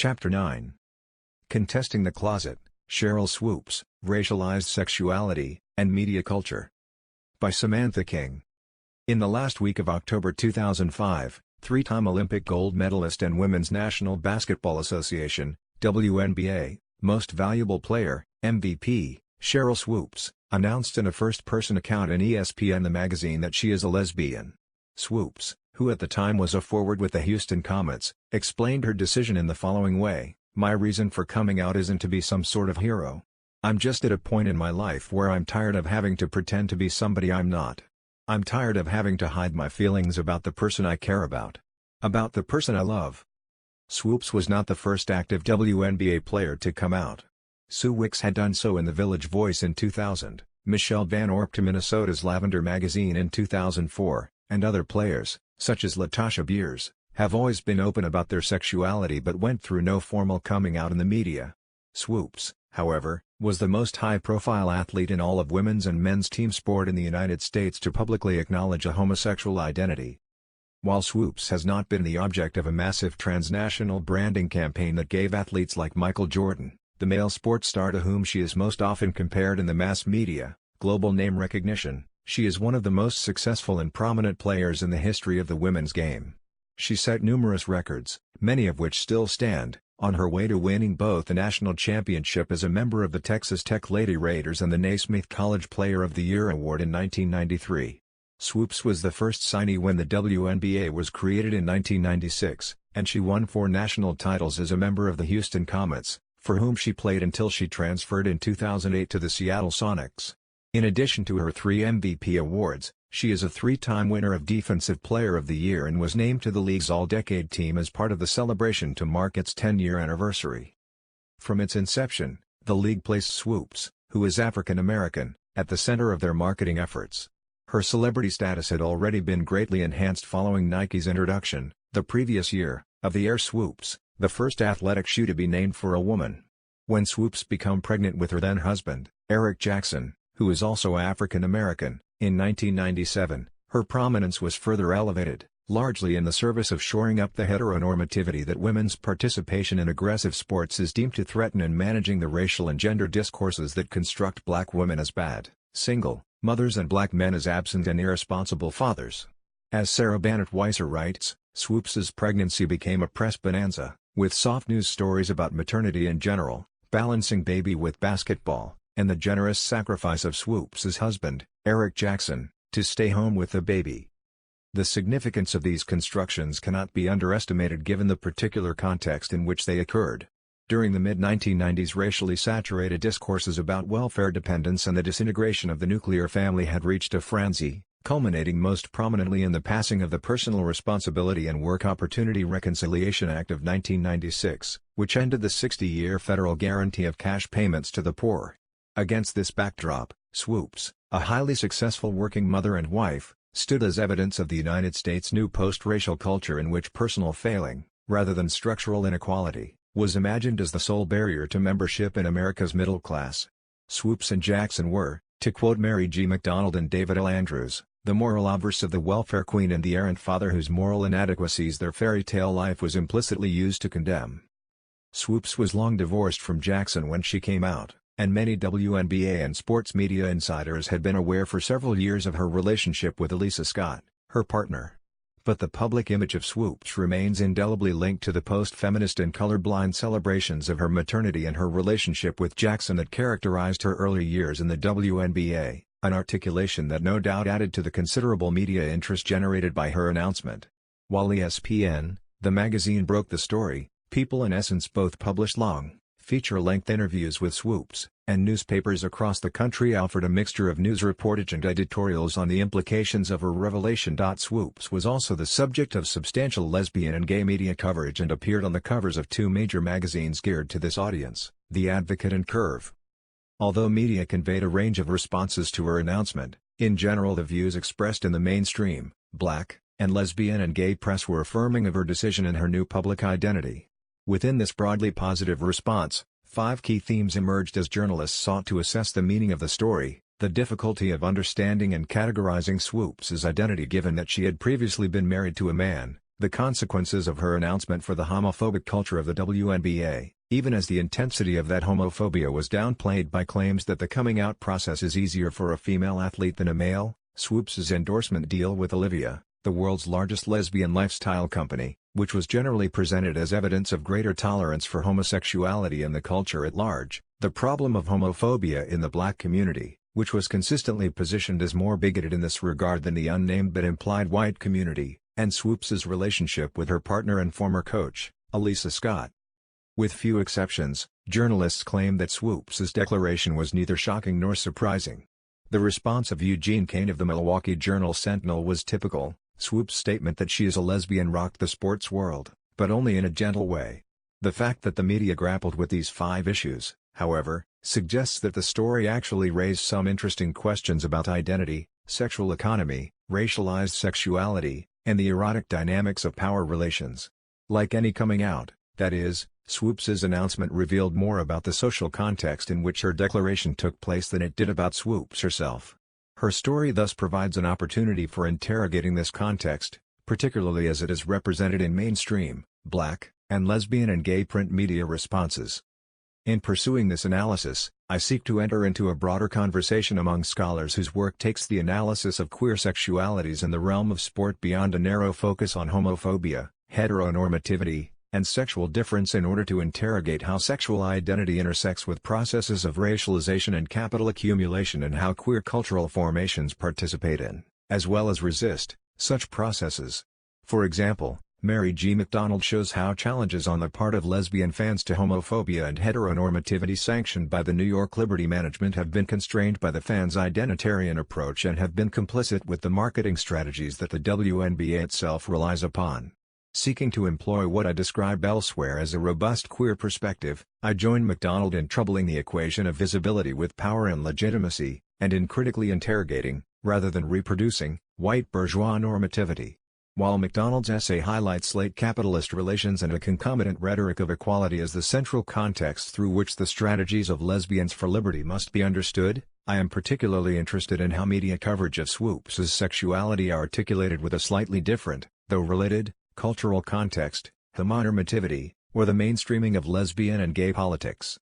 Chapter 9. Contesting the Closet, Sheryl Swoopes, Racialized Sexuality, and Media Culture. By Samantha King. In the last week of October 2005, three-time Olympic gold medalist and Women's National Basketball Association, WNBA, Most Valuable Player, MVP, Sheryl Swoopes, announced in a first-person account in ESPN the magazine that she is a lesbian. Swoopes, who at the time was a forward with the Houston Comets, explained her decision in the following way: "My reason for coming out isn't to be some sort of hero. I'm just at a point in my life where I'm tired of having to pretend to be somebody I'm not. I'm tired of having to hide my feelings about the person I care about the person I love." Swoopes was not the first active WNBA player to come out. Sue Wicks had done so in The Village Voice in 2000, Michelle Van Orp to Minnesota's Lavender magazine in 2004, and other players, such as Latasha Beers, have always been open about their sexuality but went through no formal coming out in the media. Swoopes, however, was the most high-profile athlete in all of women's and men's team sport in the United States to publicly acknowledge a homosexual identity. While Swoopes has not been the object of a massive transnational branding campaign that gave athletes like Michael Jordan, the male sports star to whom she is most often compared in the mass media, global name recognition, she is one of the most successful and prominent players in the history of the women's game. She set numerous records, many of which still stand, on her way to winning both the national championship as a member of the Texas Tech Lady Raiders and the Naismith College Player of the Year award in 1993. Swoopes was the first signee when the WNBA was created in 1996, and she won 4 national titles as a member of the Houston Comets, for whom she played until she transferred in 2008 to the Seattle Sonics. In addition to her 3 MVP awards, she is a 3-time winner of Defensive Player of the Year and was named to the league's All-Decade team as part of the celebration to mark its 10-year anniversary. From its inception, the league placed Swoopes, who is African American, at the center of their marketing efforts. Her celebrity status had already been greatly enhanced following Nike's introduction, the previous year, of the Air Swoopes, the first athletic shoe to be named for a woman. When Swoopes became pregnant with her then-husband, Eric Jackson, who is also African American, in 1997, her prominence was further elevated, largely in the service of shoring up the heteronormativity that women's participation in aggressive sports is deemed to threaten and managing the racial and gender discourses that construct black women as bad, single, mothers and black men as absent and irresponsible fathers. As Sarah Bannett Weiser writes, Swoopes' pregnancy became a press bonanza, with soft news stories about maternity in general, balancing baby with basketball, and the generous sacrifice of Swoopes' husband, Eric Jackson, to stay home with the baby. The significance of these constructions cannot be underestimated given the particular context in which they occurred. During the mid-1990s, racially saturated discourses about welfare dependence and the disintegration of the nuclear family had reached a frenzy, culminating most prominently in the passing of the Personal Responsibility and Work Opportunity Reconciliation Act of 1996, which ended the 60-year federal guarantee of cash payments to the poor. Against this backdrop, Swoopes, a highly successful working mother and wife, stood as evidence of the United States' new post-racial culture in which personal failing, rather than structural inequality, was imagined as the sole barrier to membership in America's middle class. Swoopes and Jackson were, to quote Mary G. McDonald and David L. Andrews, the moral obverse of the welfare queen and the errant father whose moral inadequacies their fairy tale life was implicitly used to condemn. Swoopes was long divorced from Jackson when she came out, and many WNBA and sports media insiders had been aware for several years of her relationship with Elisa Scott, her partner. But the public image of Swoopes remains indelibly linked to the post-feminist and colorblind celebrations of her maternity and her relationship with Jackson that characterized her early years in the WNBA, an articulation that no doubt added to the considerable media interest generated by her announcement. While ESPN, the magazine, broke the story, People and Essence both published long, feature-length interviews with Swoopes, and newspapers across the country offered a mixture of news reportage and editorials on the implications of her revelation. Swoopes was also the subject of substantial lesbian and gay media coverage and appeared on the covers of 2 major magazines geared to this audience, The Advocate and Curve. Although media conveyed a range of responses to her announcement, in general the views expressed in the mainstream, black, and lesbian and gay press were affirming of her decision and her new public identity. Within this broadly positive response, 5 key themes emerged as journalists sought to assess the meaning of the story: the difficulty of understanding and categorizing Swoopes' identity given that she had previously been married to a man, the consequences of her announcement for the homophobic culture of the WNBA, even as the intensity of that homophobia was downplayed by claims that the coming out process is easier for a female athlete than a male. Swoopes' endorsement deal with Olivia, the world's largest lesbian lifestyle company, which was generally presented as evidence of greater tolerance for homosexuality in the culture at large, the problem of homophobia in the black community, which was consistently positioned as more bigoted in this regard than the unnamed but implied white community, and Swoopes' relationship with her partner and former coach, Elisa Scott. With few exceptions, journalists claim that Swoopes' declaration was neither shocking nor surprising. The response of Eugene Kane of the Milwaukee Journal-Sentinel was typical. Swoopes' statement that she is a lesbian rocked the sports world, but only in a gentle way. The fact that the media grappled with these 5 issues, however, suggests that the story actually raised some interesting questions about identity, sexual economy, racialized sexuality, and the erotic dynamics of power relations. Like any coming out, that is, Swoopes' announcement revealed more about the social context in which her declaration took place than it did about Swoopes herself. Her story thus provides an opportunity for interrogating this context, particularly as it is represented in mainstream, black, and lesbian and gay print media responses. In pursuing this analysis, I seek to enter into a broader conversation among scholars whose work takes the analysis of queer sexualities in the realm of sport beyond a narrow focus on homophobia, heteronormativity, and sexual difference in order to interrogate how sexual identity intersects with processes of racialization and capital accumulation and how queer cultural formations participate in, as well as resist, such processes. For example, Mary G. McDonald shows how challenges on the part of lesbian fans to homophobia and heteronormativity sanctioned by the New York Liberty management have been constrained by the fans' identitarian approach and have been complicit with the marketing strategies that the WNBA itself relies upon. Seeking to employ what I describe elsewhere as a robust queer perspective, I join McDonald in troubling the equation of visibility with power and legitimacy, and in critically interrogating, rather than reproducing, white bourgeois normativity. While McDonald's essay highlights late capitalist relations and a concomitant rhetoric of equality as the central context through which the strategies of lesbians for liberty must be understood, I am particularly interested in how media coverage of Swoopes' sexuality articulated with a slightly different, though related, cultural context, homonormativity, or the mainstreaming of lesbian and gay politics.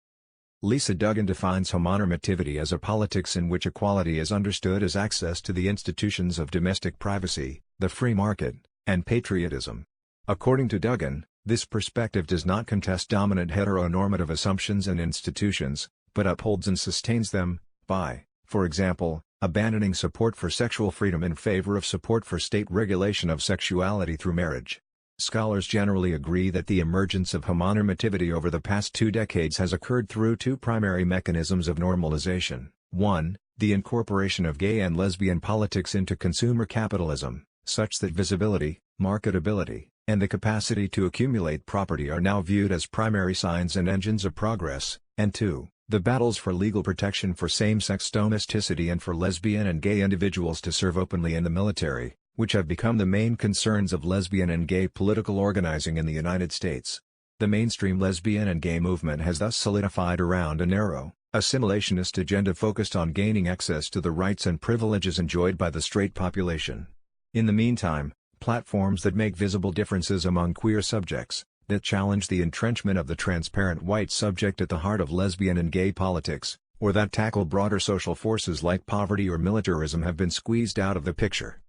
Lisa Duggan defines homonormativity as a politics in which equality is understood as access to the institutions of domestic privacy, the free market, and patriotism. According to Duggan, this perspective does not contest dominant heteronormative assumptions and institutions, but upholds and sustains them, by, for example, abandoning support for sexual freedom in favor of support for state regulation of sexuality through marriage. Scholars generally agree that the emergence of homonormativity over the past 2 decades has occurred through 2 primary mechanisms of normalization. 1, the incorporation of gay and lesbian politics into consumer capitalism, such that visibility, marketability, and the capacity to accumulate property are now viewed as primary signs and engines of progress, and 2, the battles for legal protection for same-sex domesticity and for lesbian and gay individuals to serve openly in the military, which have become the main concerns of lesbian and gay political organizing in the United States. The mainstream lesbian and gay movement has thus solidified around a narrow, assimilationist agenda focused on gaining access to the rights and privileges enjoyed by the straight population. In the meantime, platforms that make visible differences among queer subjects, that challenge the entrenchment of the transparent white subject at the heart of lesbian and gay politics, or that tackle broader social forces like poverty or militarism have been squeezed out of the picture.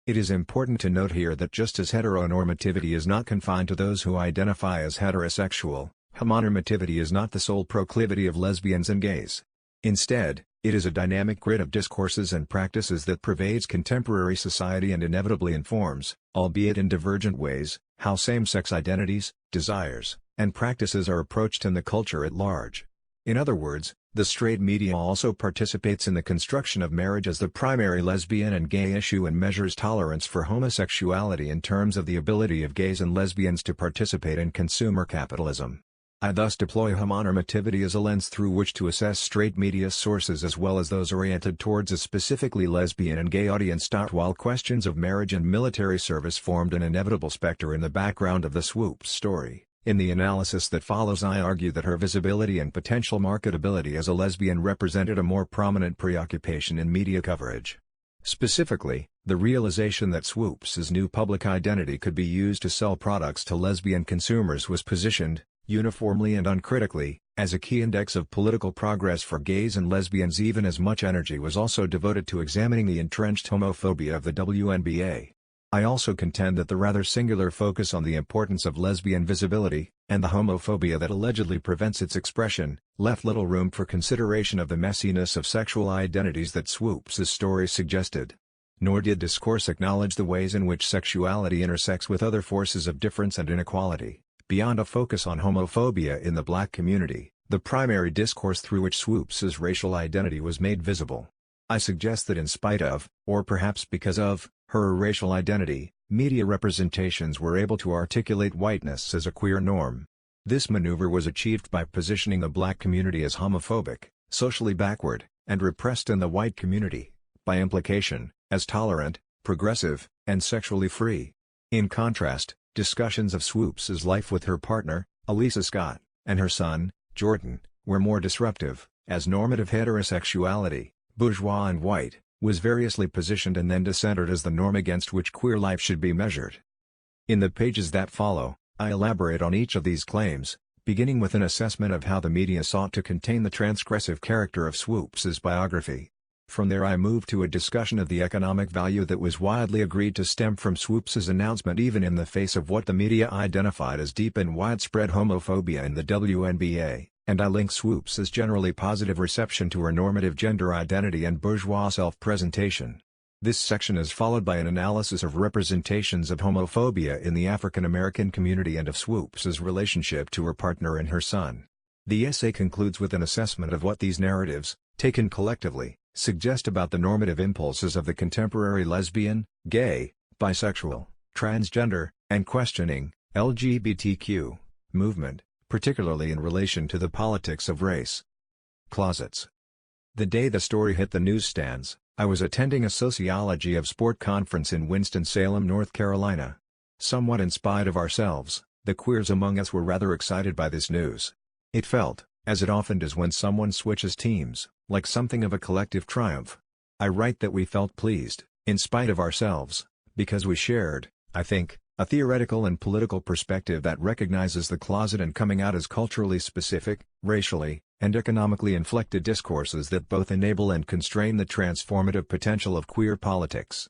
It is important to note here that just as heteronormativity is not confined to those who identify as heterosexual, homonormativity is not the sole proclivity of lesbians and gays. Instead, it is a dynamic grid of discourses and practices that pervades contemporary society and inevitably informs, albeit in divergent ways, how same-sex identities, desires, and practices are approached in the culture at large. In other words, the straight media also participates in the construction of marriage as the primary lesbian and gay issue and measures tolerance for homosexuality in terms of the ability of gays and lesbians to participate in consumer capitalism. I thus deploy homonormativity as a lens through which to assess straight media sources as well as those oriented towards a specifically lesbian and gay audience. While questions of marriage and military service formed an inevitable specter in the background of the Swoopes story, in the analysis that follows I argue that her visibility and potential marketability as a lesbian represented a more prominent preoccupation in media coverage. Specifically, the realization that Swoopes' new public identity could be used to sell products to lesbian consumers was positioned, uniformly and uncritically, as a key index of political progress for gays and lesbians. Even as much energy was also devoted to examining the entrenched homophobia of the WNBA. I also contend that the rather singular focus on the importance of lesbian visibility, and the homophobia that allegedly prevents its expression, left little room for consideration of the messiness of sexual identities that Swoopes' story suggested. Nor did discourse acknowledge the ways in which sexuality intersects with other forces of difference and inequality. Beyond a focus on homophobia in the black community, the primary discourse through which Swoopes' racial identity was made visible. I suggest that in spite of, or perhaps because of, her racial identity, media representations were able to articulate whiteness as a queer norm. This maneuver was achieved by positioning the black community as homophobic, socially backward, and repressed, in the white community, by implication, as tolerant, progressive, and sexually free. In contrast, discussions of Swoopes' life with her partner, Elisa Scott, and her son, Jordan, were more disruptive, as normative heterosexuality, bourgeois and white, was variously positioned and then discentered as the norm against which queer life should be measured. In the pages that follow, I elaborate on each of these claims, beginning with an assessment of how the media sought to contain the transgressive character of Swoopes' biography. From there I move to a discussion of the economic value that was widely agreed to stem from Swoopes' announcement, even in the face of what the media identified as deep and widespread homophobia in the WNBA, and I link Swoopes' generally positive reception to her normative gender identity and bourgeois self-presentation. This section is followed by an analysis of representations of homophobia in the African American community and of Swoopes' relationship to her partner and her son. The essay concludes with an assessment of what these narratives, taken collectively, suggest about the normative impulses of the contemporary lesbian, gay, bisexual, transgender, and questioning, LGBTQ, movement, particularly in relation to the politics of race. Closets. The day the story hit the newsstands, I was attending a sociology of sport conference in Winston-Salem, North Carolina. Somewhat in spite of ourselves, the queers among us were rather excited by this news. It felt, as it often does when someone switches teams, like something of a collective triumph. I write that we felt pleased, in spite of ourselves, because we shared, I think, a theoretical and political perspective that recognizes the closet and coming out as culturally specific, racially, and economically inflected discourses that both enable and constrain the transformative potential of queer politics.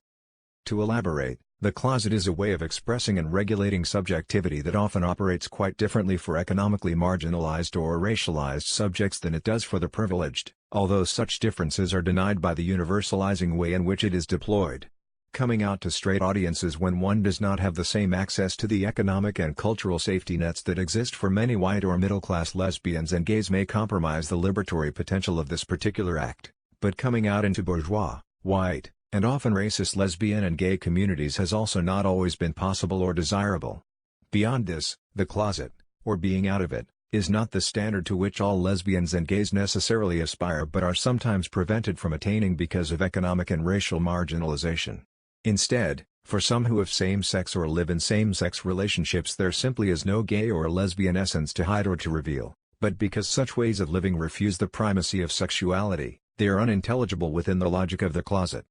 To elaborate, the closet is a way of expressing and regulating subjectivity that often operates quite differently for economically marginalized or racialized subjects than it does for the privileged, although such differences are denied by the universalizing way in which it is deployed. Coming out to straight audiences when one does not have the same access to the economic and cultural safety nets that exist for many white or middle-class lesbians and gays may compromise the liberatory potential of this particular act, but coming out into bourgeois, white, and often racist lesbian and gay communities has also not always been possible or desirable. Beyond this, the closet, or being out of it, is not the standard to which all lesbians and gays necessarily aspire but are sometimes prevented from attaining because of economic and racial marginalization. Instead, for some who have same-sex or live in same-sex relationships there simply is no gay or lesbian essence to hide or to reveal, but because such ways of living refuse the primacy of sexuality, they are unintelligible within the logic of the closet.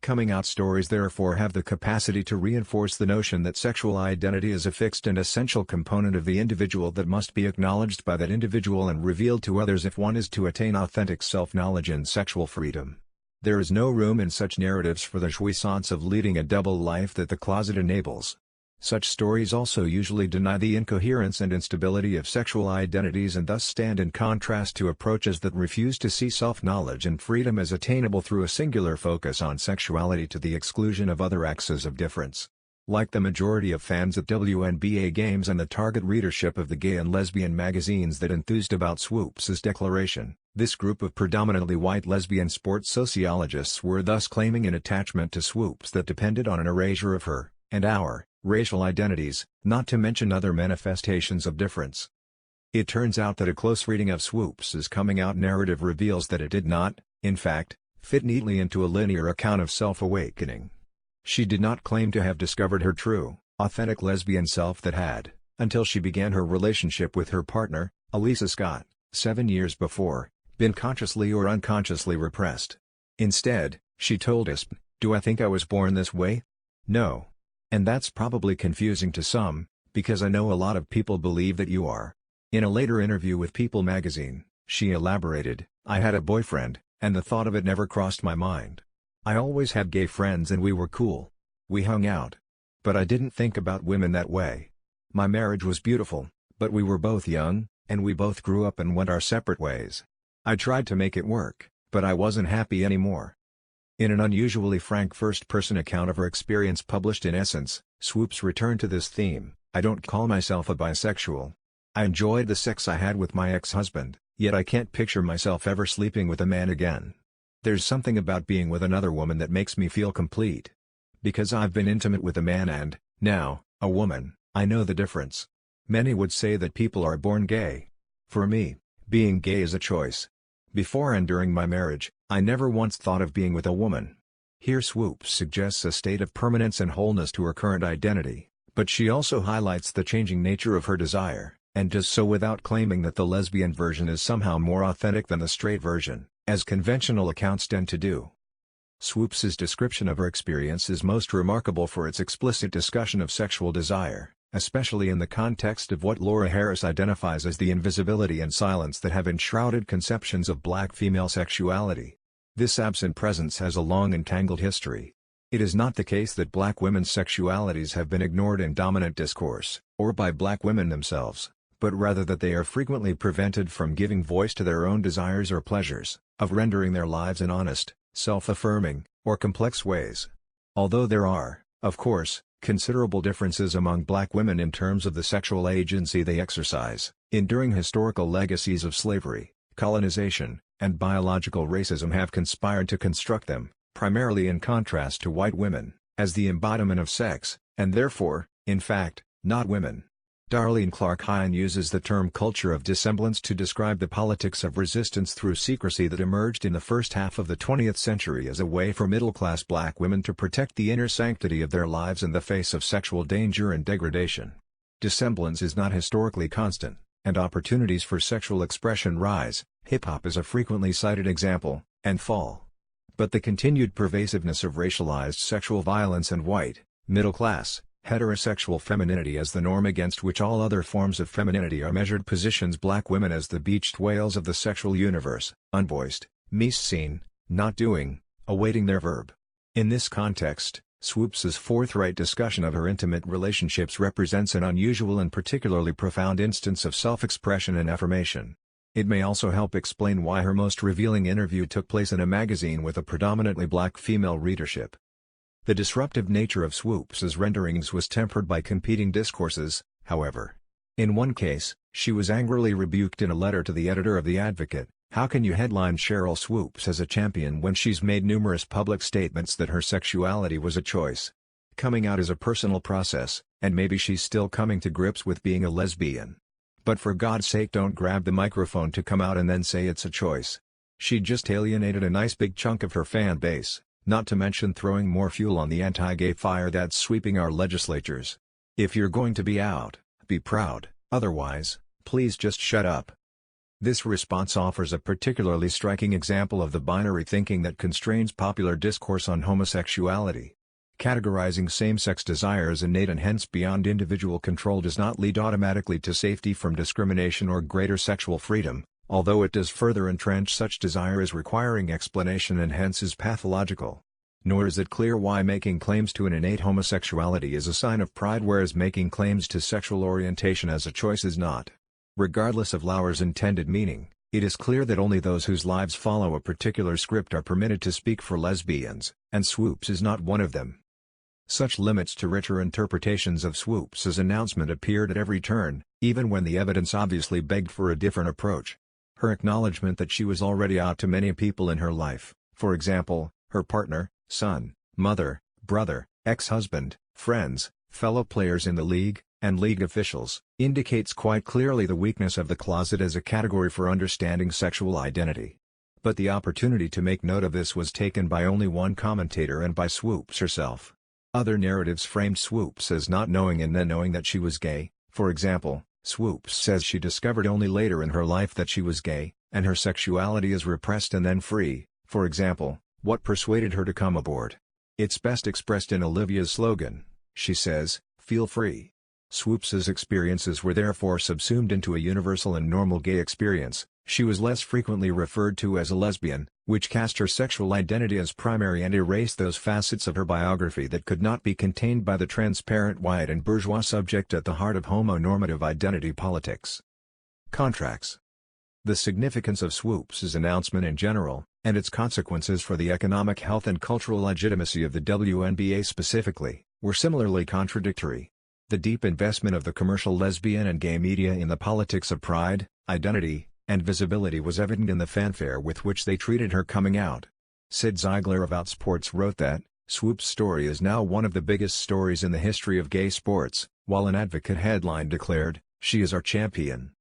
Coming out stories therefore have the capacity to reinforce the notion that sexual identity is a fixed and essential component of the individual that must be acknowledged by that individual and revealed to others if one is to attain authentic self-knowledge and sexual freedom. There is no room in such narratives for the jouissance of leading a double life that the closet enables. Such stories also usually deny the incoherence and instability of sexual identities and thus stand in contrast to approaches that refuse to see self-knowledge and freedom as attainable through a singular focus on sexuality to the exclusion of other axes of difference. Like the majority of fans at WNBA games and the target readership of the gay and lesbian magazines that enthused about Swoopes' declaration, this group of predominantly white lesbian sports sociologists were thus claiming an attachment to Swoopes that depended on an erasure of her, and our, racial identities, not to mention other manifestations of difference. It turns out that a close reading of Swoopes' coming out narrative reveals that it did not, in fact, fit neatly into a linear account of self-awakening. She did not claim to have discovered her true, authentic lesbian self that had, until she began her relationship with her partner, Elisa Scott, 7 years before, been consciously or unconsciously repressed. Instead, she told us, Do I think I was born this way? No. And that's probably confusing to some, because I know a lot of people believe that you are. In a later interview with People magazine, she elaborated, "I had a boyfriend, and the thought of it never crossed my mind. I always had gay friends and we were cool. We hung out. But I didn't think about women that way. My marriage was beautiful, but we were both young, and we both grew up and went our separate ways. I tried to make it work, but I wasn't happy anymore." In an unusually frank first-person account of her experience published in Essence, Swoopes returned to this theme. "I don't call myself a bisexual. I enjoyed the sex I had with my ex-husband, yet I can't picture myself ever sleeping with a man again. There's something about being with another woman that makes me feel complete. Because I've been intimate with a man and, now, a woman, I know the difference. Many would say that people are born gay. For me, being gay is a choice. Before and during my marriage, I never once thought of being with a woman." Here Swoopes suggests a state of permanence and wholeness to her current identity, but she also highlights the changing nature of her desire, and does so without claiming that the lesbian version is somehow more authentic than the straight version, as conventional accounts tend to do. Swoopes's description of her experience is most remarkable for its explicit discussion of sexual desire, especially in the context of what Laura Harris identifies as the invisibility and silence that have enshrouded conceptions of black female sexuality. This absent presence has a long and tangled history. It is not the case that black women's sexualities have been ignored in dominant discourse, or by black women themselves, but rather that they are frequently prevented from giving voice to their own desires or pleasures, of rendering their lives in honest, self-affirming, or complex ways. Although there are, of course, considerable differences among black women in terms of the sexual agency they exercise, enduring historical legacies of slavery, colonization, and biological racism have conspired to construct them, primarily in contrast to white women, as the embodiment of sex, and therefore, in fact, not women. Darlene Clark Hine uses the term culture of dissemblance to describe the politics of resistance through secrecy that emerged in the first half of the 20th century as a way for middle-class black women to protect the inner sanctity of their lives in the face of sexual danger and degradation. Dissemblance is not historically constant, and opportunities for sexual expression rise. Hip-hop is a frequently cited example, and fall. But the continued pervasiveness of racialized sexual violence and white, middle-class, heterosexual femininity as the norm against which all other forms of femininity are measured positions black women as the beached whales of the sexual universe, unvoiced, mis-seen, not doing, awaiting their verb. In this context, Swoopes's forthright discussion of her intimate relationships represents an unusual and particularly profound instance of self-expression and affirmation. It may also help explain why her most revealing interview took place in a magazine with a predominantly black female readership. The disruptive nature of Swoopes's renderings was tempered by competing discourses, however. In one case, she was angrily rebuked in a letter to the editor of The Advocate. "How can you headline Sheryl Swoopes as a champion when she's made numerous public statements that her sexuality was a choice? Coming out is a personal process, and maybe she's still coming to grips with being a lesbian. But for God's sake don't grab the microphone to come out and then say it's a choice. She just alienated a nice big chunk of her fan base. Not to mention throwing more fuel on the anti-gay fire that's sweeping our legislatures. If you're going to be out, be proud, otherwise, please just shut up." This response offers a particularly striking example of the binary thinking that constrains popular discourse on homosexuality. Categorizing same-sex desire as innate and hence beyond individual control does not lead automatically to safety from discrimination or greater sexual freedom, although it does further entrench such desire as requiring explanation and hence is pathological. Nor is it clear why making claims to an innate homosexuality is a sign of pride whereas making claims to sexual orientation as a choice is not. Regardless of Lauer's intended meaning, it is clear that only those whose lives follow a particular script are permitted to speak for lesbians, and Swoopes is not one of them. Such limits to richer interpretations of Swoopes's announcement appeared at every turn, even when the evidence obviously begged for a different approach. Her acknowledgement that she was already out to many people in her life, for example, her partner, son, mother, brother, ex-husband, friends, fellow players in the league, and league officials, indicates quite clearly the weakness of the closet as a category for understanding sexual identity. But the opportunity to make note of this was taken by only one commentator and by Swoopes herself. Other narratives framed Swoopes as not knowing and then knowing that she was gay. For example, Swoopes says she discovered only later in her life that she was gay, and her sexuality is repressed and then free. For example, what persuaded her to come aboard? It's best expressed in Olivia's slogan. She says, "Feel free." Swoopes' experiences were therefore subsumed into a universal and normal gay experience. She was less frequently referred to as a lesbian, which cast her sexual identity as primary and erased those facets of her biography that could not be contained by the transparent white and bourgeois subject at the heart of homonormative identity politics. Contracts. The significance of Swoopes' announcement in general, and its consequences for the economic health and cultural legitimacy of the WNBA specifically, were similarly contradictory. The deep investment of the commercial lesbian and gay media in the politics of pride, identity, and visibility was evident in the fanfare with which they treated her coming out. Sid Ziegler of Outsports wrote that, "Swoopes' story is now one of the biggest stories in the history of gay sports," while an Advocate headline declared, "She is our champion."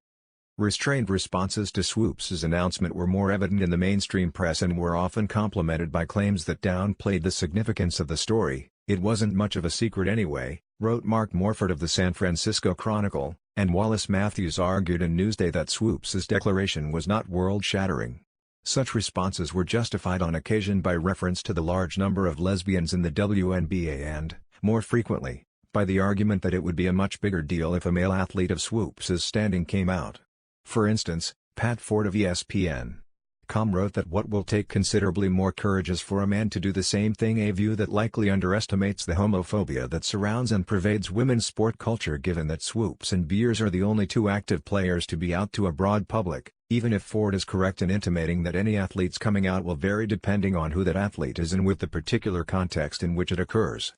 Restrained responses to Swoopes' announcement were more evident in the mainstream press and were often complemented by claims that downplayed the significance of the story. "It wasn't much of a secret anyway," wrote Mark Morford of the San Francisco Chronicle, and Wallace Matthews argued in Newsday that Swoopes' declaration was not world-shattering. Such responses were justified on occasion by reference to the large number of lesbians in the WNBA and, more frequently, by the argument that it would be a much bigger deal if a male athlete of Swoopes' standing came out. For instance, Pat Ford of ESPN.com wrote that what will take considerably more courage is for a man to do the same thing, a view that likely underestimates the homophobia that surrounds and pervades women's sport culture, given that Swoopes and Beers are the only two active players to be out to a broad public, even if Ford is correct in intimating that any athlete's coming out will vary depending on who that athlete is and with the particular context in which it occurs.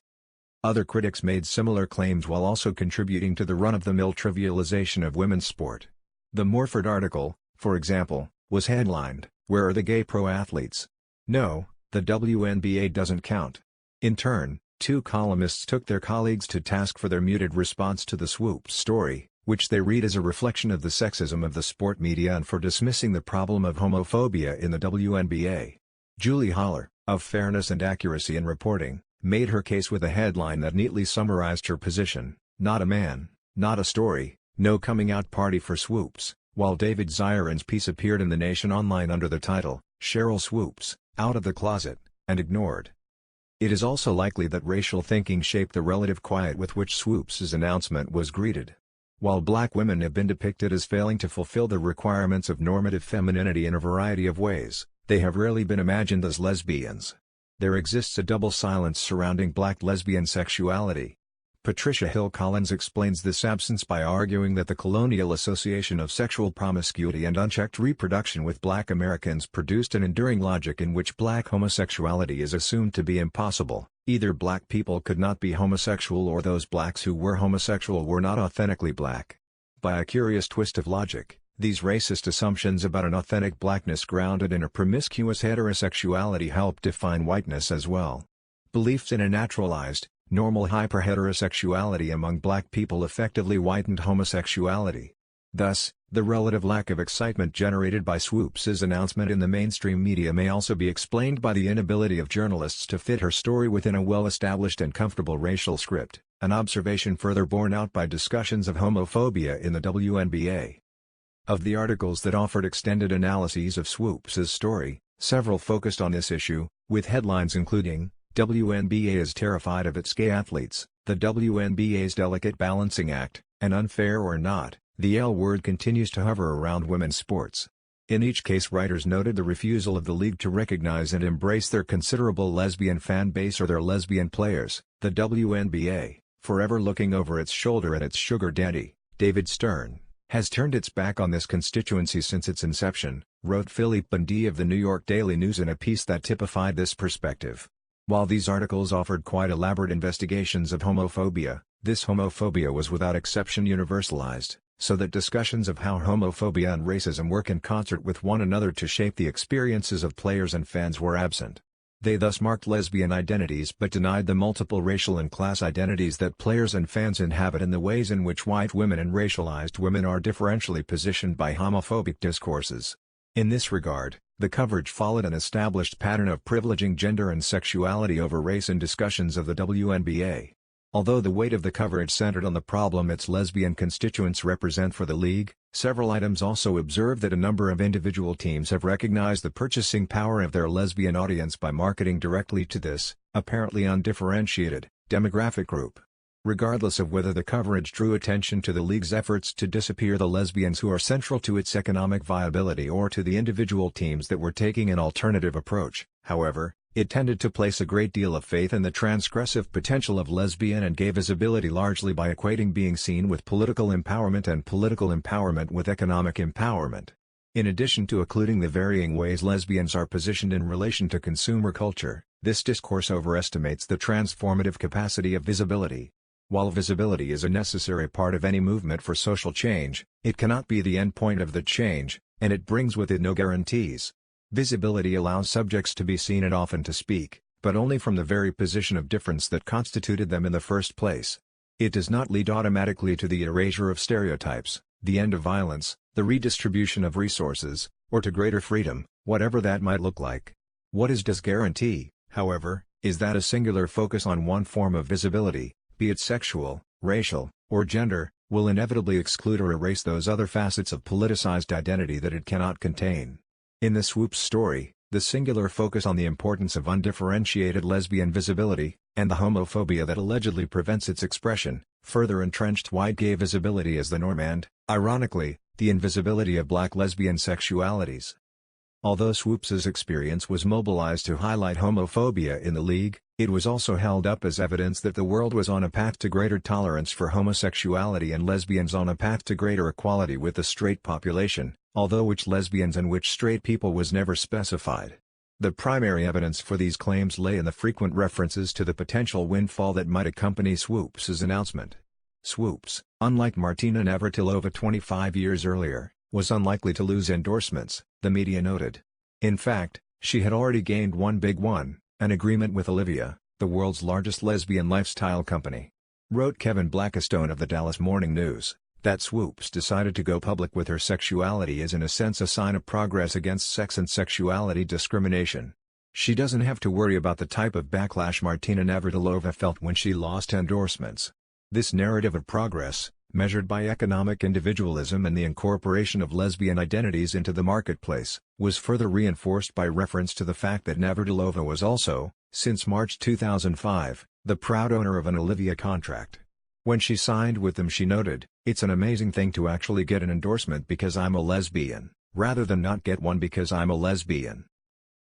Other critics made similar claims while also contributing to the run-of-the-mill trivialization of women's sport. The Morford article, for example, was headlined, "Where are the gay pro athletes? No, the WNBA doesn't count." In turn, two columnists took their colleagues to task for their muted response to the Swoopes story, which they read as a reflection of the sexism of the sport media and for dismissing the problem of homophobia in the WNBA. Julie Haller, of Fairness and Accuracy in Reporting, made her case with a headline that neatly summarized her position: "Not a man, not a story, no coming out party for Swoopes," while David Zirin's piece appeared in The Nation Online under the title, "Sheryl Swoopes, Out of the Closet, and Ignored." It is also likely that racial thinking shaped the relative quiet with which Swoopes' announcement was greeted. While black women have been depicted as failing to fulfill the requirements of normative femininity in a variety of ways, they have rarely been imagined as lesbians. There exists a double silence surrounding black lesbian sexuality. Patricia Hill Collins explains this absence by arguing that the colonial association of sexual promiscuity and unchecked reproduction with black Americans produced an enduring logic in which black homosexuality is assumed to be impossible. Either black people could not be homosexual or those blacks who were homosexual were not authentically black. By a curious twist of logic, these racist assumptions about an authentic blackness grounded in a promiscuous heterosexuality help define whiteness as well. Beliefs in a naturalized, normal hyperheterosexuality among black people effectively whitened homosexuality. Thus, the relative lack of excitement generated by Swoopes' announcement in the mainstream media may also be explained by the inability of journalists to fit her story within a well-established and comfortable racial script, an observation further borne out by discussions of homophobia in the WNBA. Of the articles that offered extended analyses of Swoopes' story, several focused on this issue, with headlines including, "WNBA is terrified of its gay athletes, the WNBA's delicate balancing act, and unfair or not, the L word continues to hover around women's sports." In each case, writers noted the refusal of the league to recognize and embrace their considerable lesbian fan base or their lesbian players. The WNBA, forever looking over its shoulder at its sugar daddy, David Stern, has turned its back on this constituency since its inception, wrote Philippe Bundy of the New York Daily News in a piece that typified this perspective. While these articles offered quite elaborate investigations of homophobia, this homophobia was without exception universalized, so that discussions of how homophobia and racism work in concert with one another to shape the experiences of players and fans were absent. They thus marked lesbian identities but denied the multiple racial and class identities that players and fans inhabit and the ways in which white women and racialized women are differentially positioned by homophobic discourses. In this regard, the coverage followed an established pattern of privileging gender and sexuality over race in discussions of the WNBA. Although the weight of the coverage centered on the problem its lesbian constituents represent for the league, several items also observed that a number of individual teams have recognized the purchasing power of their lesbian audience by marketing directly to this, apparently undifferentiated, demographic group. Regardless of whether the coverage drew attention to the league's efforts to disappear the lesbians who are central to its economic viability or to the individual teams that were taking an alternative approach, however, it tended to place a great deal of faith in the transgressive potential of lesbian and gay visibility largely by equating being seen with political empowerment and political empowerment with economic empowerment. In addition to occluding the varying ways lesbians are positioned in relation to consumer culture, this discourse overestimates the transformative capacity of visibility. While visibility is a necessary part of any movement for social change, it cannot be the end point of the change, and it brings with it no guarantees. Visibility allows subjects to be seen and often to speak, but only from the very position of difference that constituted them in the first place. It does not lead automatically to the erasure of stereotypes, the end of violence, the redistribution of resources, or to greater freedom, whatever that might look like. What it does guarantee, however, is that a singular focus on one form of visibility, be it sexual, racial, or gender, will inevitably exclude or erase those other facets of politicized identity that it cannot contain. In the Swoopes story, the singular focus on the importance of undifferentiated lesbian visibility, and the homophobia that allegedly prevents its expression, further entrenched white gay visibility as the norm and, ironically, the invisibility of black lesbian sexualities. Although Swoopes' experience was mobilized to highlight homophobia in the league, it was also held up as evidence that the world was on a path to greater tolerance for homosexuality and lesbians on a path to greater equality with the straight population, although which lesbians and which straight people was never specified. The primary evidence for these claims lay in the frequent references to the potential windfall that might accompany Swoopes' announcement. Swoopes, unlike Martina Navratilova 25 years earlier, was unlikely to lose endorsements, the media noted. In fact, she had already gained one big one, an agreement with Olivia, the world's largest lesbian lifestyle company. Wrote Kevin Blackistone of the Dallas Morning News, that Swoopes decided to go public with her sexuality is in a sense a sign of progress against sex and sexuality discrimination. She doesn't have to worry about the type of backlash Martina Navratilova felt when she lost endorsements. This narrative of progress, measured by economic individualism and the incorporation of lesbian identities into the marketplace, was further reinforced by reference to the fact that Navratilova was also, since March 2005, the proud owner of an Olivia contract. When she signed with them she noted, "It's an amazing thing to actually get an endorsement because I'm a lesbian, rather than not get one because I'm a lesbian."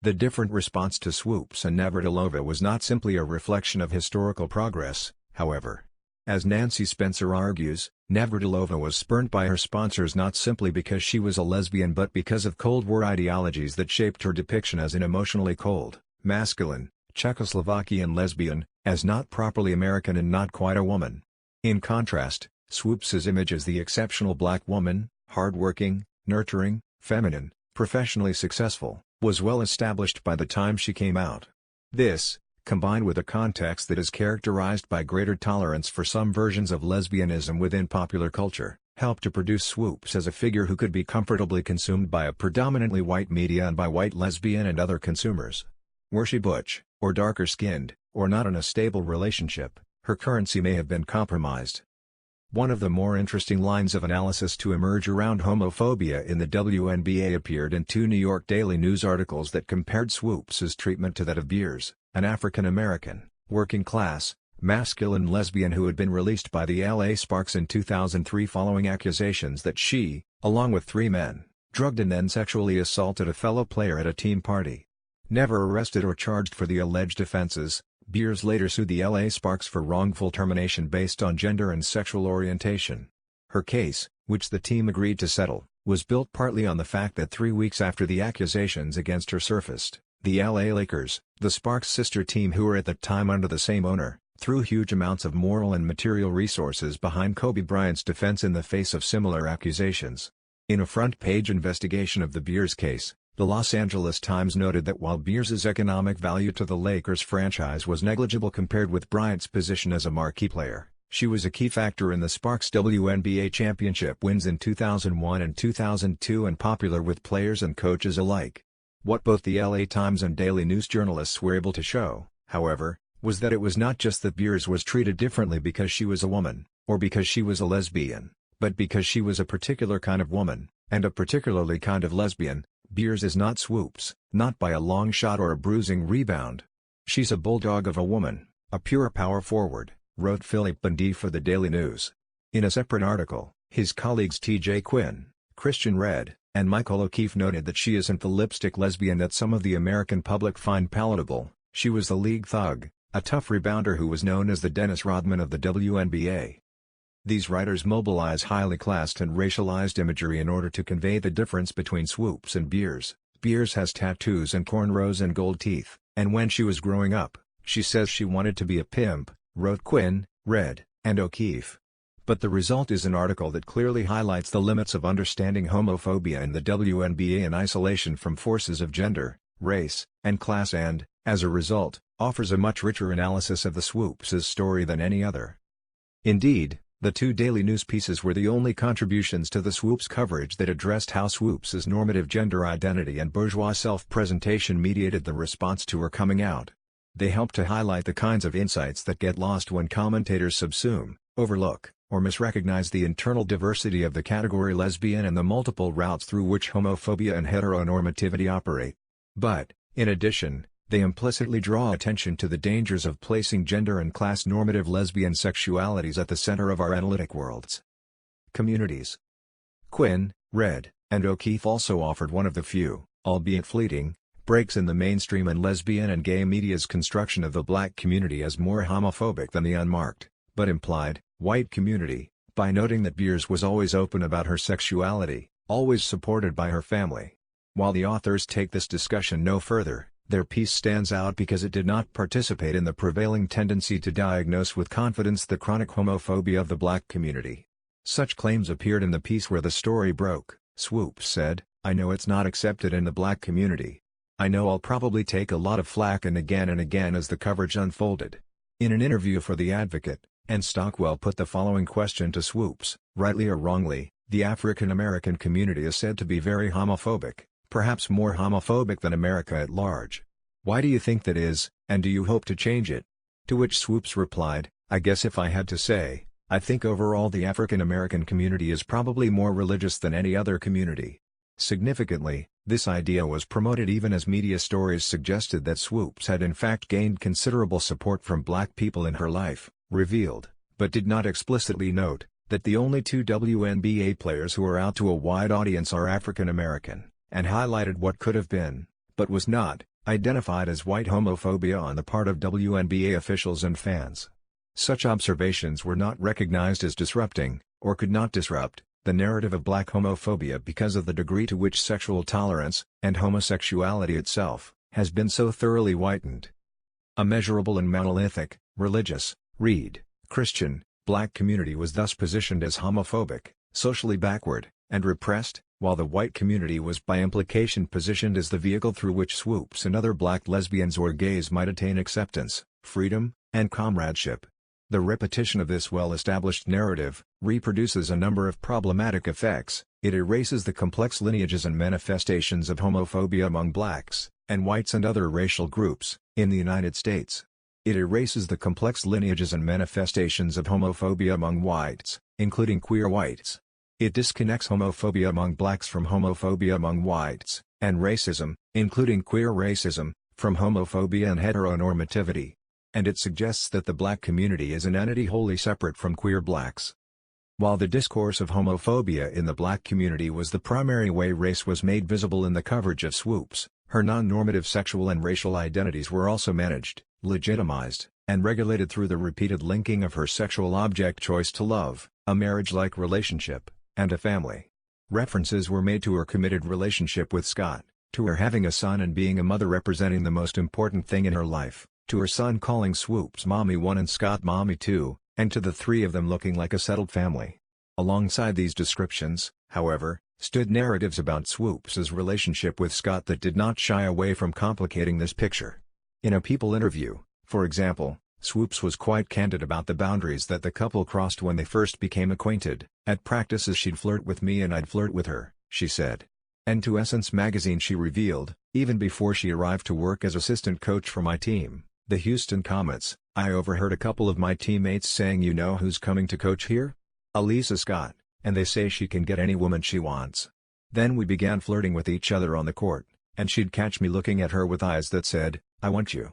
The different response to Swoopes and Navratilova was not simply a reflection of historical progress, however. As Nancy Spencer argues, Navratilova was spurned by her sponsors not simply because she was a lesbian but because of Cold War ideologies that shaped her depiction as an emotionally cold, masculine, Czechoslovakian lesbian, as not properly American and not quite a woman. In contrast, Swoopes' image as the exceptional black woman, hardworking, nurturing, feminine, professionally successful, was well established by the time she came out. This, combined with a context that is characterized by greater tolerance for some versions of lesbianism within popular culture, helped to produce Swoopes as a figure who could be comfortably consumed by a predominantly white media and by white lesbian and other consumers. Were she butch, or darker-skinned, or not in a stable relationship, her currency may have been compromised. One of the more interesting lines of analysis to emerge around homophobia in the WNBA appeared in two New York Daily News articles that compared Swoopes' treatment to that of Beers, an African-American, working-class, masculine lesbian who had been released by the LA Sparks in 2003 following accusations that she, along with 3 men, drugged and then sexually assaulted a fellow player at a team party. Never arrested or charged for the alleged offenses, Beers later sued the LA Sparks for wrongful termination based on gender and sexual orientation. Her case, which the team agreed to settle, was built partly on the fact that 3 weeks after the accusations against her surfaced, the LA Lakers, the Sparks' sister team who were at the time under the same owner, threw huge amounts of moral and material resources behind Kobe Bryant's defense in the face of similar accusations. In a front-page investigation of the Beers case, the Los Angeles Times noted that while Beers' economic value to the Lakers franchise was negligible compared with Bryant's position as a marquee player, she was a key factor in the Sparks' WNBA championship wins in 2001 and 2002 and popular with players and coaches alike. What both the LA Times and Daily News journalists were able to show, however, was that it was not just that Beers was treated differently because she was a woman, or because she was a lesbian, but because she was a particular kind of woman, and a particularly kind of lesbian. Beers is not Swoopes, not by a long shot or a bruising rebound. "She's a bulldog of a woman, a pure power forward," wrote Philip Bundy for the Daily News. In a separate article, his colleagues T.J. Quinn, Christian Redd, and Michael O'Keefe noted that she isn't the lipstick lesbian that some of the American public find palatable. She was the league thug, a tough rebounder who was known as the Dennis Rodman of the WNBA. These writers mobilize highly classed and racialized imagery in order to convey the difference between Swoopes and Beers. Beers has tattoos and cornrows and gold teeth, and when she was growing up, she says she wanted to be a pimp, wrote Quinn, Redd, and O'Keefe. But the result is an article that clearly highlights the limits of understanding homophobia in the WNBA in isolation from forces of gender, race, and class and, as a result, offers a much richer analysis of the Swoopes' story than any other. Indeed, the two daily news pieces were the only contributions to the Swoopes coverage that addressed how Swoopes' normative gender identity and bourgeois self-presentation mediated the response to her coming out. They helped to highlight the kinds of insights that get lost when commentators subsume, overlook, or misrecognize the internal diversity of the category lesbian and the multiple routes through which homophobia and heteronormativity operate. But, in addition, they implicitly draw attention to the dangers of placing gender and class-normative lesbian sexualities at the center of our analytic worlds. Communities. Quinn, Redd, and O'Keefe also offered one of the few, albeit fleeting, breaks in the mainstream and lesbian and gay media's construction of the black community as more homophobic than the unmarked, but implied, white community, by noting that Beers was always open about her sexuality, always supported by her family. While the authors take this discussion no further, their piece stands out because it did not participate in the prevailing tendency to diagnose with confidence the chronic homophobia of the black community. Such claims appeared in the piece where the story broke. Swoopes said, "I know it's not accepted in the black community. I know I'll probably take a lot of flack and again as the coverage unfolded." In an interview for The Advocate, and Stockwell put the following question to Swoopes, rightly or wrongly, "The African American community is said to be very homophobic, perhaps more homophobic than America at large. Why do you think that is, and do you hope to change it?" To which Swoopes replied, "I guess if I had to say, I think overall the African American community is probably more religious than any other community." Significantly, this idea was promoted even as media stories suggested that Swoopes had in fact gained considerable support from black people in her life, revealed, but did not explicitly note, that the only two WNBA players who are out to a wide audience are African American, and highlighted what could have been, but was not, identified as white homophobia on the part of WNBA officials and fans. Such observations were not recognized as disrupting, or could not disrupt, the narrative of black homophobia because of the degree to which sexual tolerance, and homosexuality itself, has been so thoroughly whitened. A measurable and monolithic, religious, Christian, black community was thus positioned as homophobic, socially backward, and repressed, while the white community was by implication positioned as the vehicle through which Swoopes and other black lesbians or gays might attain acceptance, freedom, and comradeship. The repetition of this well-established narrative reproduces a number of problematic effects. It erases the complex lineages and manifestations of homophobia among blacks, and whites and other racial groups, in the United States. It erases the complex lineages and manifestations of homophobia among whites, including queer whites. It disconnects homophobia among blacks from homophobia among whites, and racism, including queer racism, from homophobia and heteronormativity. And it suggests that the black community is an entity wholly separate from queer blacks. While the discourse of homophobia in the black community was the primary way race was made visible in the coverage of Swoopes, her non-normative sexual and racial identities were also managed, legitimized, and regulated through the repeated linking of her sexual object choice to love, a marriage-like relationship, and a family. References were made to her committed relationship with Scott, to her having a son and being a mother representing the most important thing in her life, to her son calling Swoopes Mommy 1 and Scott Mommy 2, and to the three of them looking like a settled family. Alongside these descriptions, however, stood narratives about Swoopes' relationship with Scott that did not shy away from complicating this picture. In a People interview, for example, Swoopes was quite candid about the boundaries that the couple crossed when they first became acquainted. "At practices she'd flirt with me and I'd flirt with her," she said. And to Essence magazine she revealed, even before she arrived to work as assistant coach for my team, the Houston Comets, "I overheard a couple of my teammates saying, 'You know who's coming to coach here? Alisa Scott, and they say she can get any woman she wants.' Then we began flirting with each other on the court, and she'd catch me looking at her with eyes that said, 'I want you.'"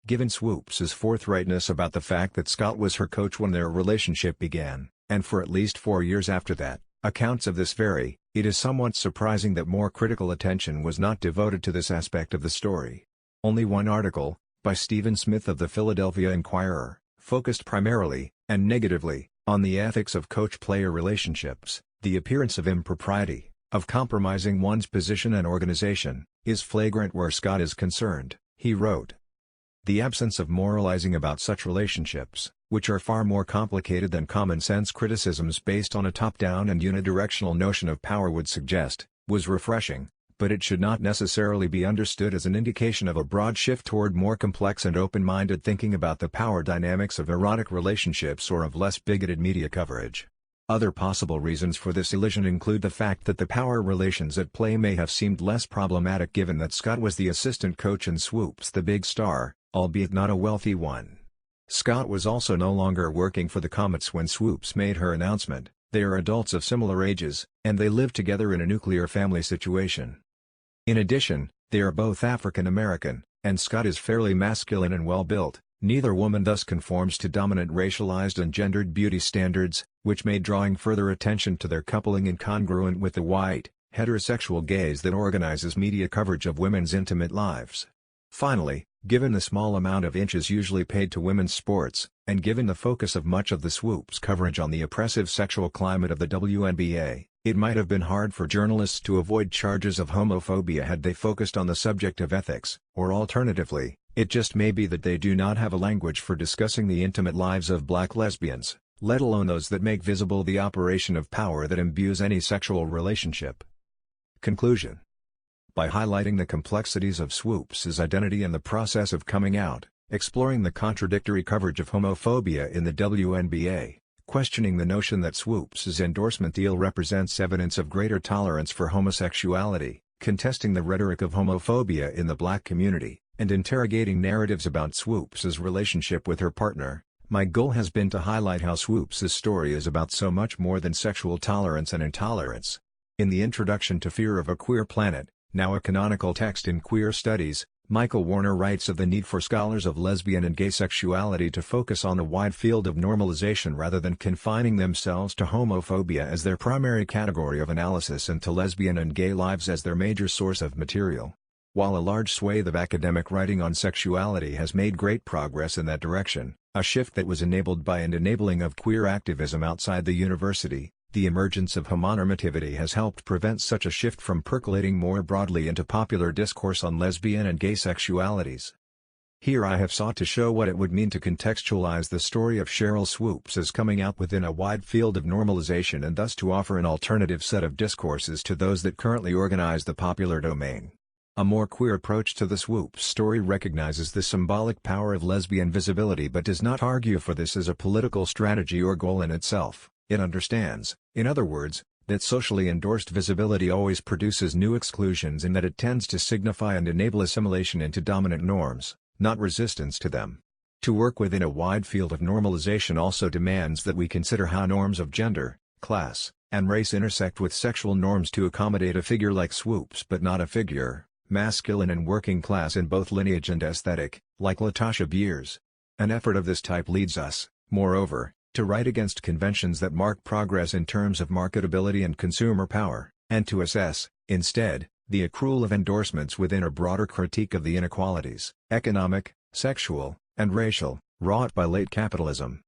Given Swoopes' forthrightness about the fact that Scott was her coach when their relationship began, and for at least 4 years after that, accounts of this vary, it is somewhat surprising that more critical attention was not devoted to this aspect of the story. Only one article, by Stephen Smith of the Philadelphia Inquirer, focused primarily, and negatively, on the ethics of coach-player relationships. The appearance of impropriety, of compromising one's position and organization, is flagrant where Scott is concerned, he wrote. The absence of moralizing about such relationships, which are far more complicated than common-sense criticisms based on a top-down and unidirectional notion of power would suggest, was refreshing, but it should not necessarily be understood as an indication of a broad shift toward more complex and open-minded thinking about the power dynamics of erotic relationships or of less bigoted media coverage. Other possible reasons for this illusion include the fact that the power relations at play may have seemed less problematic given that Scott was the assistant coach and Swoopes the big star, albeit not a wealthy one. Scott was also no longer working for the Comets when Swoopes made her announcement. They are adults of similar ages, and they live together in a nuclear family situation. In addition, they are both African American, and Scott is fairly masculine and well-built. Neither woman thus conforms to dominant racialized and gendered beauty standards, which made drawing further attention to their coupling incongruent with the white, heterosexual gaze that organizes media coverage of women's intimate lives. Finally, given the small amount of inches usually paid to women's sports, and given the focus of much of the Swoopes coverage on the oppressive sexual climate of the WNBA, it might have been hard for journalists to avoid charges of homophobia had they focused on the subject of ethics, or alternatively, it just may be that they do not have a language for discussing the intimate lives of black lesbians, let alone those that make visible the operation of power that imbues any sexual relationship. Conclusion. By highlighting the complexities of Swoopes' identity and the process of coming out, exploring the contradictory coverage of homophobia in the WNBA, questioning the notion that Swoopes' endorsement deal represents evidence of greater tolerance for homosexuality, contesting the rhetoric of homophobia in the black community, and interrogating narratives about Swoopes' relationship with her partner, my goal has been to highlight how Swoopes' story is about so much more than sexual tolerance and intolerance. In the introduction to Fear of a Queer Planet, now a canonical text in queer studies, Michael Warner writes of the need for scholars of lesbian and gay sexuality to focus on a wide field of normalization rather than confining themselves to homophobia as their primary category of analysis and to lesbian and gay lives as their major source of material. While a large swathe of academic writing on sexuality has made great progress in that direction, a shift that was enabled by and enabling of queer activism outside the university, the emergence of homonormativity has helped prevent such a shift from percolating more broadly into popular discourse on lesbian and gay sexualities. Here I have sought to show what it would mean to contextualize the story of Sheryl Swoopes as coming out within a wide field of normalization and thus to offer an alternative set of discourses to those that currently organize the popular domain. A more queer approach to the Swoopes story recognizes the symbolic power of lesbian visibility but does not argue for this as a political strategy or goal in itself. It understands, in other words, that socially endorsed visibility always produces new exclusions and that it tends to signify and enable assimilation into dominant norms, not resistance to them. To work within a wide field of normalization also demands that we consider how norms of gender, class, and race intersect with sexual norms to accommodate a figure like Swoopes but not a figure, masculine and working class in both lineage and aesthetic, like Latasha Beers. An effort of this type leads us, moreover, to write against conventions that mark progress in terms of marketability and consumer power, and to assess, instead, the accrual of endorsements within a broader critique of the inequalities, economic, sexual, and racial, wrought by late capitalism.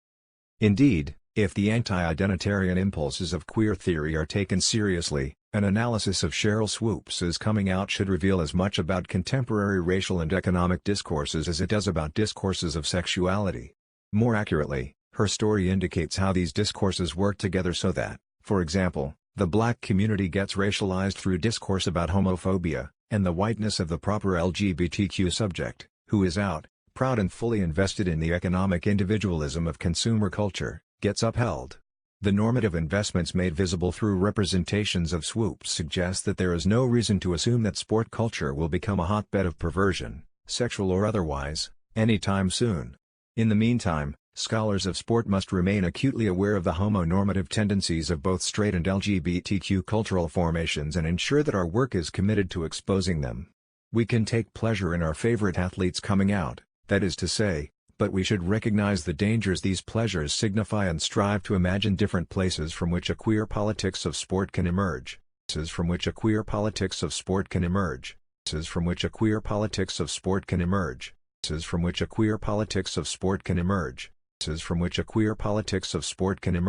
Indeed, if the anti-identitarian impulses of queer theory are taken seriously, an analysis of Sheryl Swoopes' coming out should reveal as much about contemporary racial and economic discourses as it does about discourses of sexuality. More accurately, her story indicates how these discourses work together so that, for example, the black community gets racialized through discourse about homophobia, and the whiteness of the proper LGBTQ subject, who is out, proud and fully invested in the economic individualism of consumer culture, gets upheld. The normative investments made visible through representations of Swoopes suggest that there is no reason to assume that sport culture will become a hotbed of perversion, sexual or otherwise, anytime soon. In the meantime, scholars of sport must remain acutely aware of the homonormative tendencies of both straight and LGBTQ cultural formations and ensure that our work is committed to exposing them. We can take pleasure in our favorite athletes coming out, That is to say, but we should recognize the dangers these pleasures signify and strive to imagine different places from which a queer politics of sport can emerge. From which a queer politics of sport can emerge. From which a queer politics of sport can emerge. From which a queer politics of sport can emerge. From which a queer politics of sport can emerge.